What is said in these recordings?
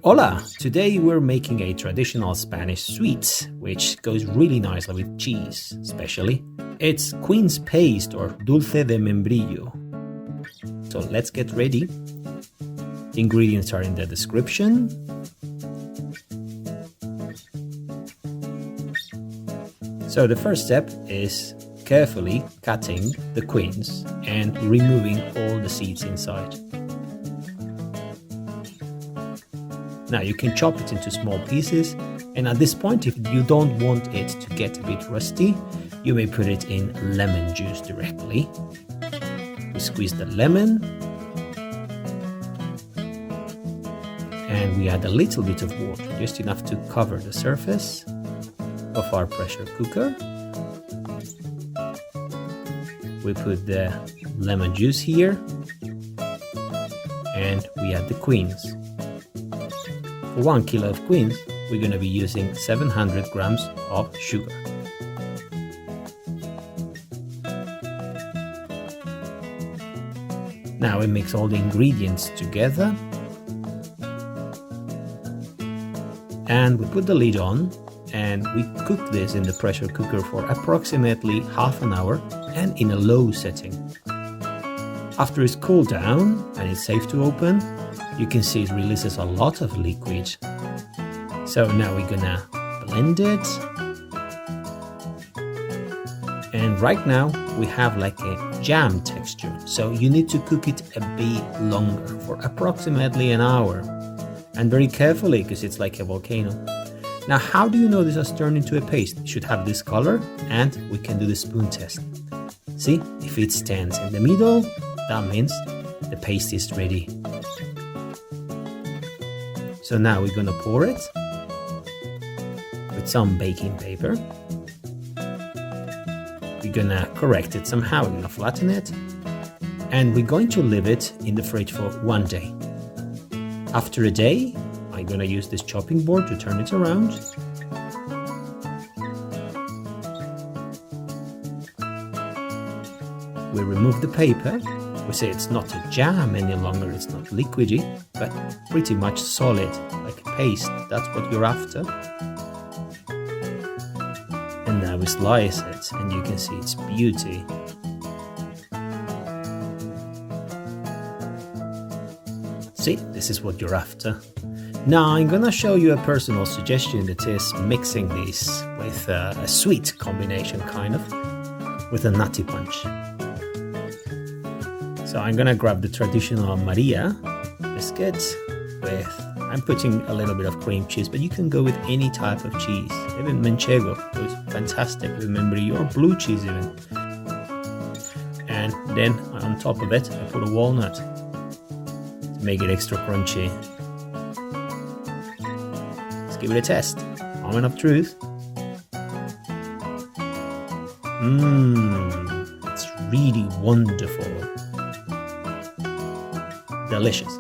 Hola! Today we're making a traditional Spanish sweet, which goes really nicely with cheese, especially. It's quince paste or dulce de membrillo. So let's get ready. The ingredients are in the description. So the first step is carefully cutting the quince and removing all the seeds inside. Now you can chop it into small pieces, and at this point, if you don't want it to get a bit rusty, you may put it in lemon juice directly. We squeeze the lemon and we add a little bit of water, just enough to cover the surface of our pressure cooker. We put the lemon juice here and we add the quince. For 1 kilo of quince, we're going to be using 700 grams of sugar. Now we mix all the ingredients together and we put the lid on and we cook this in the pressure cooker for approximately half an hour and in a low setting. After it's cooled down and it's safe to open, you can see it releases a lot of liquid. So now we're gonna blend it. And right now we have like a jam texture. So you need to cook it a bit longer, for approximately an hour. And very carefully, because it's like a volcano. Now, how do you know this has turned into a paste? It should have this color, and we can do the spoon test. See, if it stands in the middle, that means the paste is ready. So now we're gonna pour it with some baking paper. We're gonna correct it somehow, we're gonna flatten it, and we're going to leave it in the fridge for 1 day. After a day, I'm gonna use this chopping board to turn it around. We remove the paper. We say it's not a jam any longer, it's not liquidy, but pretty much solid, like a paste. That's what you're after. And now we slice it, and you can see its beauty. See, this is what you're after. Now I'm gonna show you a personal suggestion, that is mixing this with a sweet combination, kind of, with a nutty punch. So I'm gonna grab the traditional Maria biscuit with, I'm putting a little bit of cream cheese, but you can go with any type of cheese. Even manchego goes fantastic with membrillo, or blue cheese even. And then on top of it, I put a walnut to make it extra crunchy. Let's give it a test. Moment of truth. It's really wonderful. Delicious.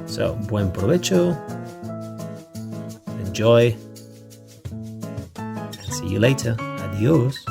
So, buen provecho, enjoy, and see you later. Adios.